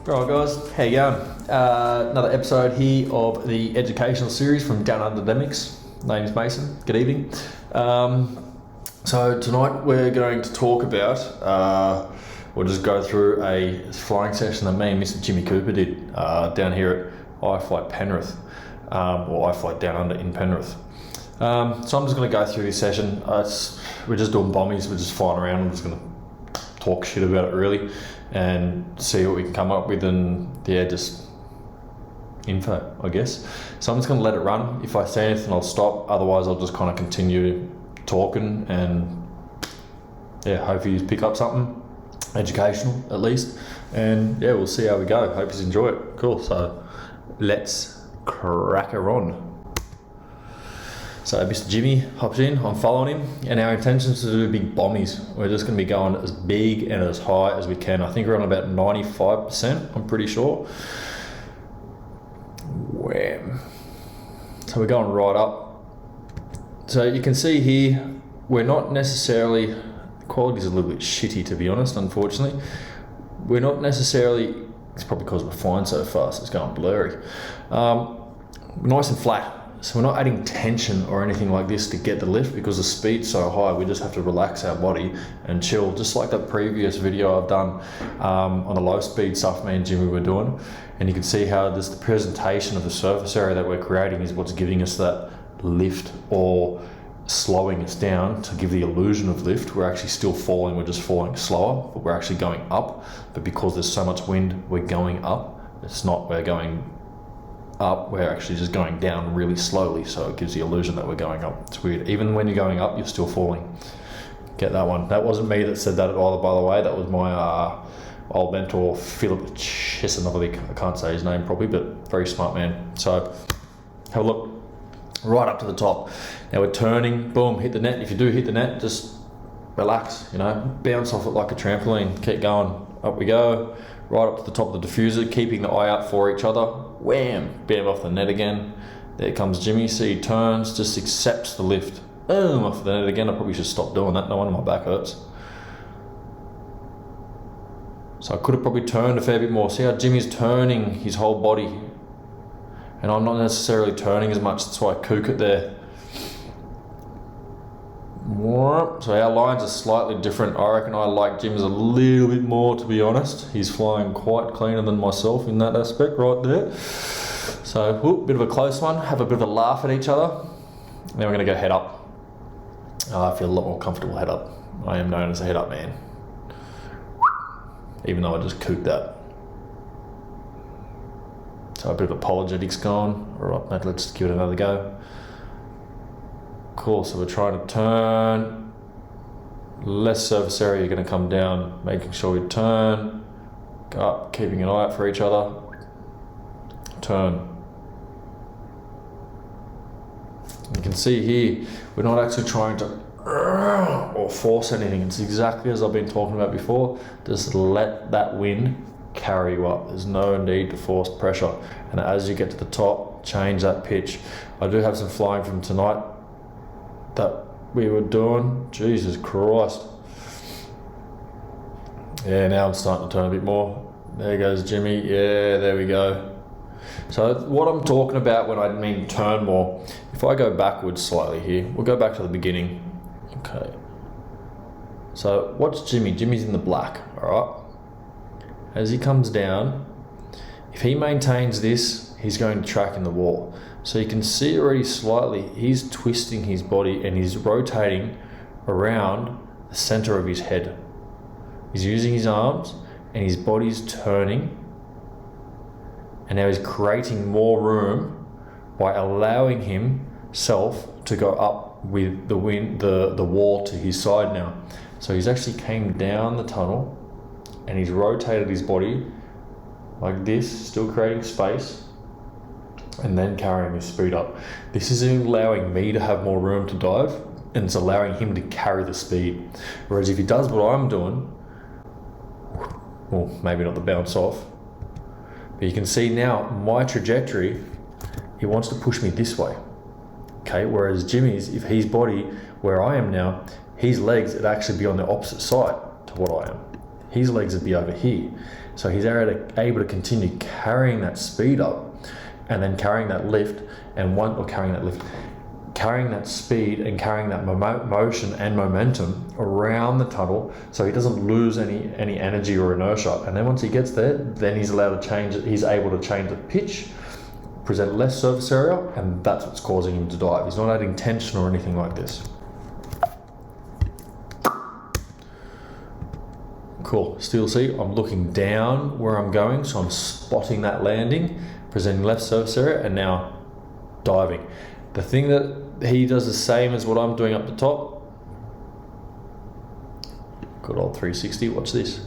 Right guys, how you going? Another episode here of the educational series from Downunder Lumix. Name's Mason, good evening. So tonight we're going to talk about, we'll just go through a flying session that me and Mr. Jimmy Cooper did down here at iFlight Penrith, or iFlight Downunder in Penrith. So I'm just going to go through this session. We're just doing bommies, we're just flying around. I'm just going to talk shit about it really and see what we can come up with, and yeah, just info, I guess. So I'm just going to let it run. If I say anything, I'll stop. Otherwise, I'll just kind of continue talking, and yeah, hopefully you pick up something educational at least. And yeah, we'll see how we go. Hope you enjoy it. Cool. So let's crack her on. So Mr. Jimmy hops in, I'm following him, and our intention is to do big bommies. We're just going to be going as big and as high as we can. I think we're on about 95%, I'm pretty sure. Wham. So we're going right up. So you can see here, we're not necessarily, the quality's a little bit shitty to be honest, unfortunately. We're not necessarily, it's probably because we're flying so fast, it's going blurry. Nice and flat. So we're not adding tension or anything like this to get the lift, because the speed's so high. We just have to relax our body and chill, just like that previous video I've done on the low speed stuff me and Jimmy were doing. And you can see how just the presentation of the surface area that we're creating is what's giving us that lift, or slowing us down to give the illusion of lift. We're actually still falling, we're just falling slower, but we're actually going up. But because there's so much wind, we're going up. It's not we're going up, we're actually just going down really slowly, so it gives the illusion that we're going up. It's weird. Even when you're going up, you're still falling. Get that one. That wasn't me that said that either, by the way. That was my old mentor, Philip Chesanovic. I can't say his name probably, but very smart man. So have a look right up to the top. Now we're turning, boom, hit the net. If you do hit the net, just relax, you know, bounce off it like a trampoline, keep going. Up we go, right up to the top of the diffuser, keeping the eye out for each other. Wham, bam, off the net again. There comes Jimmy, see he turns, just accepts the lift. Boom, off the net again. I probably should stop doing that, no wonder my back hurts. So I could have probably turned a fair bit more. See how Jimmy's turning his whole body, and I'm not necessarily turning as much, that's why I kook it there. So our lines are slightly different. I reckon I like Jim's a little bit more, to be honest. He's flying quite cleaner than myself in that aspect right there. So, whoop, bit of a close one. Have a bit of a laugh at each other. Then we're going to go head up. I feel a lot more comfortable head up. I am known as a head up man, even though I just kooked that. So a bit of apologetics going. All right, let's give it another go. Cool, so we're trying to turn, less surface area, you're going to come down, making sure we turn, go up, keeping an eye out for each other, turn. You can see here, we're not actually trying to or force anything. It's exactly as I've been talking about before, just let that wind carry you up. There's no need to force pressure. And as you get to the top, change that pitch. I do have some flying from tonight that we were doing. Jesus Christ. Yeah, now I'm starting to turn a bit more. There goes Jimmy. Yeah, there we go. So what I'm talking about when I mean turn more, if I go backwards slightly here, we'll go back to the beginning. Okay. So watch Jimmy. Jimmy's in the black, all right? As he comes down, if he maintains this, he's going to track in the wall. So you can see already slightly, he's twisting his body and he's rotating around the center of his head. He's using his arms and his body's turning, and now he's creating more room by allowing himself to go up with the wind, the wall to his side now. So he's actually came down the tunnel and he's rotated his body like this, still creating space, and then carrying his speed up. This is allowing me to have more room to dive, and it's allowing him to carry the speed. Whereas if he does what I'm doing, well, maybe not the bounce off, but you can see now my trajectory, he wants to push me this way. Okay, whereas Jimmy's, if his body, where I am now, his legs would actually be on the opposite side to what I am. his legs would be over here. So he's able to continue carrying that speed up and then carrying that lift carrying that speed and carrying that motion and momentum around the tunnel, so he doesn't lose any energy or inertia. And then once he gets there, then he's allowed to change it. He's able to change the pitch, present less surface area, and that's what's causing him to dive. He's not adding tension or anything like this. Cool. Still see, I'm looking down where I'm going, so I'm spotting that landing, presenting left surface area, and now diving. The thing that he does the same as what I'm doing up the top. Good old 360, watch this.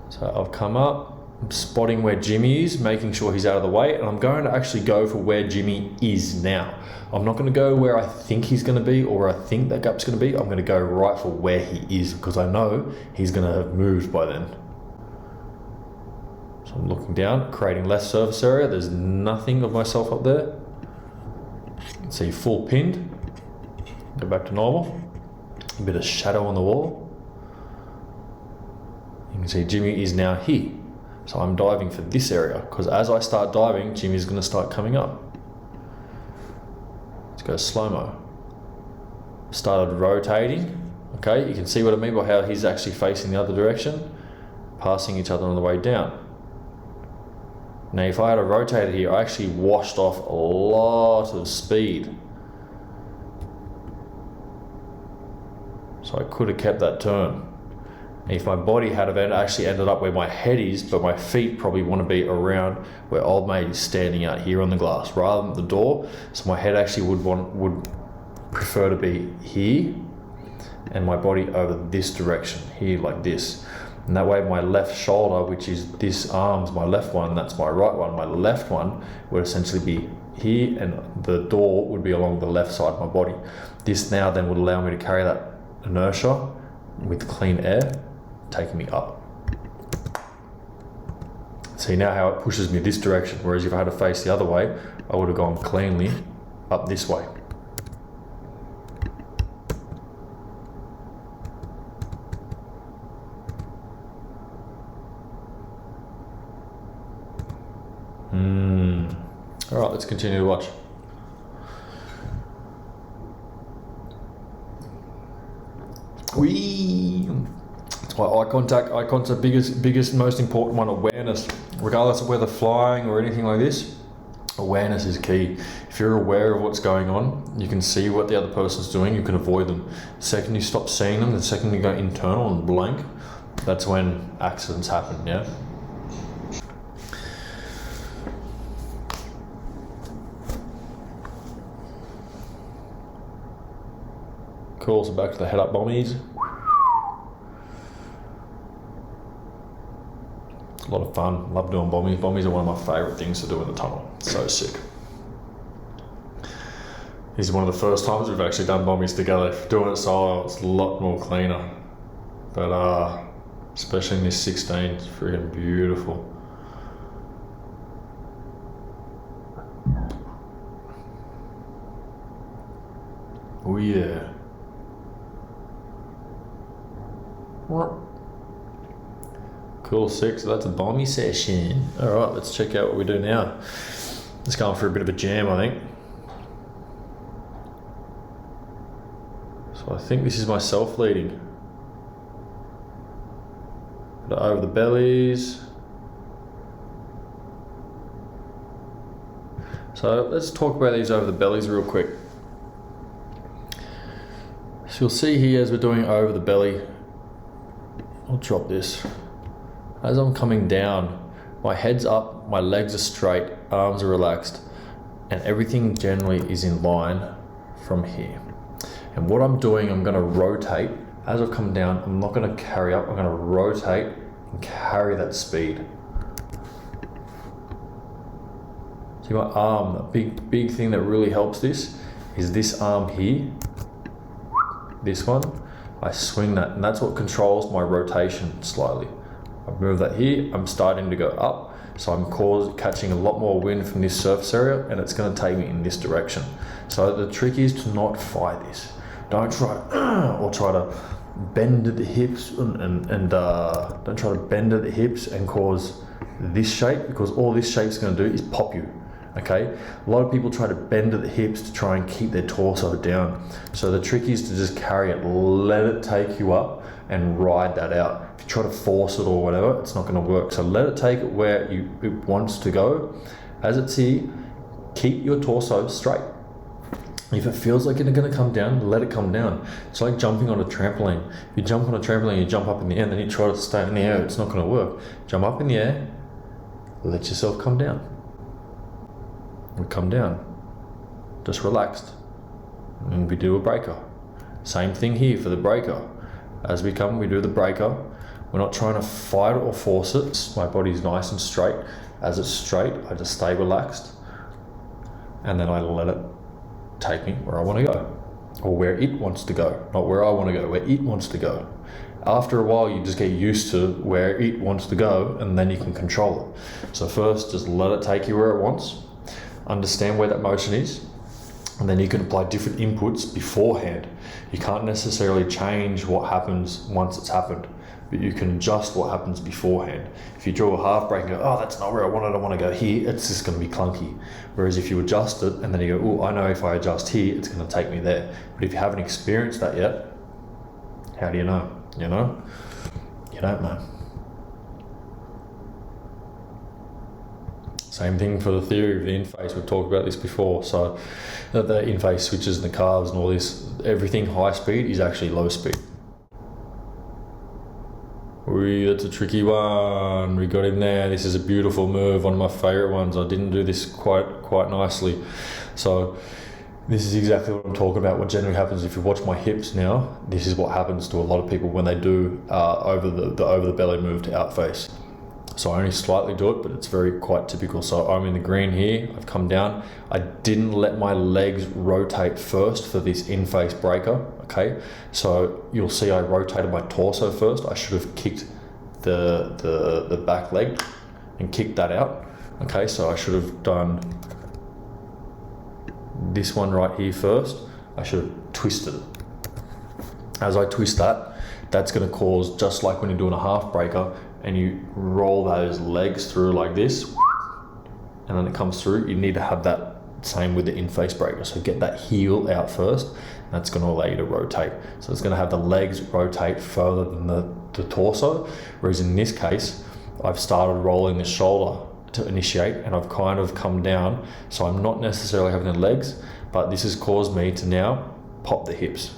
So I've come up, I'm spotting where Jimmy is, making sure he's out of the way, and I'm going to actually go for where Jimmy is now. I'm not going to go where I think he's going to be or where I think that gap's going to be. I'm going to go right for where he is, because I know he's going to have moved by then. So I'm looking down, creating less surface area. There's nothing of myself up there. You can see full pinned. Go back to normal. A bit of shadow on the wall. You can see Jimmy is now here. So I'm diving for this area, because as I start diving, Jimmy's going to start coming up. Let's go slow-mo. Started rotating. Okay, you can see what I mean by how he's actually facing the other direction, passing each other on the way down. Now if I had a rotator here, I actually washed off a lot of speed. So I could have kept that turn. If my body had actually ended up where my head is, but my feet probably want to be around where old mate is standing out here on the glass rather than the door. So my head actually would prefer to be here, and my body over this direction, here like this. And that way my left shoulder, which is this arm's my left one, that's my right one, my left one would essentially be here, and the door would be along the left side of my body. This now then would allow me to carry that inertia with clean air, taking me up. See now how it pushes me this direction, whereas if I had to face the other way, I would have gone cleanly up this way. All right, let's continue to watch. That's why eye contact, biggest, most important one, awareness. Regardless of whether flying or anything like this, awareness is key. If you're aware of what's going on, you can see what the other person's doing, you can avoid them. The second you stop seeing them, the second you go internal and blank, that's when accidents happen, yeah? Cool, so back to the head up bommies. A lot of fun, love doing bommies. Bommies are one of my favourite things to do in the tunnel, so sick. This is one of the first times we've actually done bommies together. Doing it solo, it's a lot more cleaner. But especially in this 16, it's freaking beautiful. Oh yeah. Cool, sick. So that's a bomby session. All right, let's check out what we do now. Let's go for a bit of a jam, I think. So I think this is myself leading. Over the bellies. So let's talk about these over the bellies real quick. So you'll see here as we're doing over the belly, I'll drop this. As I'm coming down, my head's up, my legs are straight, arms are relaxed, and everything generally is in line from here. And what I'm doing, I'm going to rotate. As I've come down, I'm not going to carry up, I'm going to rotate and carry that speed. See my arm, the big thing that really helps this is this arm here, this one. I swing that, and that's what controls my rotation slightly. I move that here, I'm starting to go up, so I'm catching a lot more wind from this surface area, and it's going to take me in this direction. So the trick is to not fight this. Don't try to bend at the hips and don't try to bend at the hips and cause this shape, because all this shape's going to do is pop you. Okay, a lot of people try to bend at the hips to try and keep their torso down. So the trick is to just carry it, let it take you up and ride that out. If you try to force it or whatever, it's not going to work. So let it take it where it wants to go. As it's here, keep your torso straight. If it feels like it's going to come down, let it come down. It's like jumping on a trampoline. If you jump on a trampoline, you jump up in the air, and then you try to stay in the air, it's not going to work. Jump up in the air, let yourself come down. And come down. Just relaxed. And we do a breaker. Same thing here for the breaker. As we come, we do the breaker. We're not trying to fight or force it. My body's nice and straight. As it's straight, I just stay relaxed. And then I let it take me where I want to go, or where it wants to go, not where I want to go, where it wants to go. After a while, you just get used to where it wants to go, and then you can control it. So first, just let it take you where it wants, understand where that motion is, and then you can apply different inputs beforehand. You can't necessarily change what happens once it's happened, but you can adjust what happens beforehand. If you draw a half break and go, oh, that's not where I want to go here, it's just going to be clunky. Whereas if you adjust it and then you go, oh, I know if I adjust here, it's going to take me there. But if you haven't experienced that yet, how do you know? You know? You don't know. Same thing for the theory of the in-face. We've talked about this before. So the in-face switches and the calves and all this, everything high speed is actually low speed. That's a tricky one. We got him there. This is a beautiful move, one of my favorite ones. I didn't do this quite nicely. So this is exactly what I'm talking about. What generally happens if you watch my hips now, this is what happens to a lot of people when they do over the belly move to out face. So I only slightly do it, but it's quite typical. So I'm in the green here, I've come down. I didn't let my legs rotate first for this in-face breaker, okay? So you'll see I rotated my torso first. I should have kicked the back leg and kicked that out, okay? So I should have done this one right here first. I should have twisted it. As I twist that, that's gonna cause, just like when you're doing a half breaker, and you roll those legs through like this, and then it comes through, you need to have that same with the in-face breaker. So get that heel out first, and that's going to allow you to rotate. So it's going to have the legs rotate further than the torso, whereas in this case, I've started rolling the shoulder to initiate, and I've kind of come down, so I'm not necessarily having the legs, but this has caused me to now pop the hips.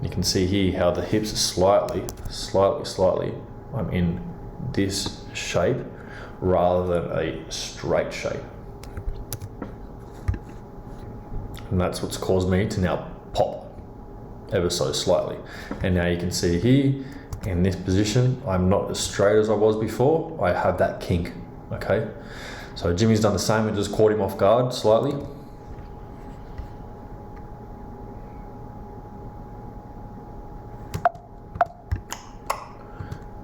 You can see here how the hips are slightly, I'm in this shape rather than a straight shape, and that's what's caused me to now pop ever so slightly. And now you can see here in this position, I'm not as straight as I was before. I have that kink, okay? So Jimmy's done the same and just caught him off guard slightly.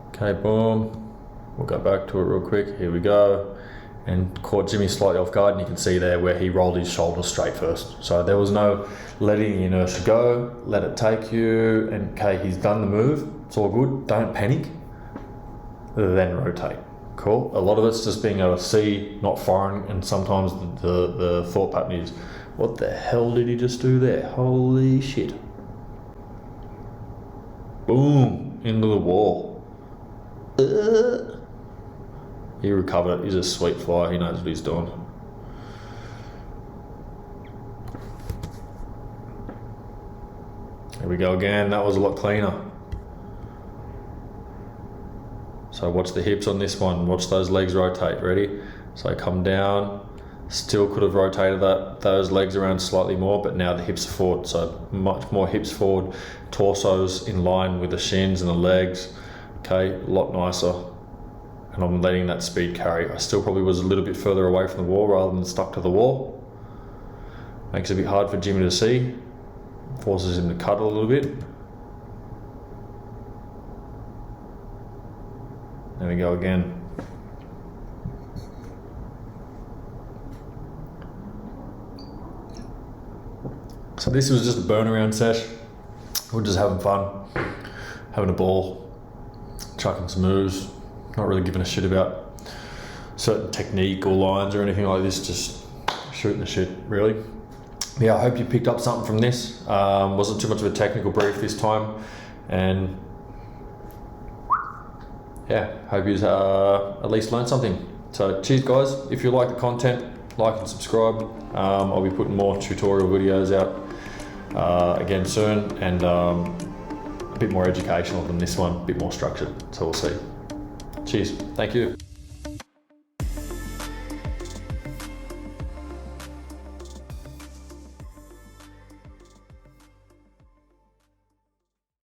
Okay, boom. We'll go back to it real quick. Here we go. And caught Jimmy slightly off guard, and you can see there where he rolled his shoulders straight first. So there was no letting the inertia go, let it take you, and okay, he's done the move. It's all good. Don't panic. Then rotate. Cool. A lot of it's just being able to see, not firing, and sometimes the thought pattern is, what the hell did he just do there? Holy shit. Boom, into the wall. He recovered it. He's a sweet fly. He knows what he's doing. Here we go again. That was a lot cleaner. So watch the hips on this one. Watch those legs rotate. Ready? So come down. Still could have rotated those legs around slightly more, but now the hips are forward. So much more hips forward. Torso's in line with the shins and the legs. Okay, a lot nicer. And I'm letting that speed carry. I still probably was a little bit further away from the wall rather than stuck to the wall. Makes it a bit hard for Jimmy to see. Forces him to cut a little bit. There we go again. So this was just a burn around sesh. We're just having fun. having a ball, chucking some moves, not really giving a shit about certain technique or lines or anything like this, just shooting the shit, really. Yeah, I hope you picked up something from this. Wasn't too much of a technical brief this time, and yeah, hope you at least learned something. So cheers guys, if you like the content, like and subscribe. I'll be putting more tutorial videos out again soon, and a bit more educational than this one, a bit more structured, so we'll see. Cheers, thank you.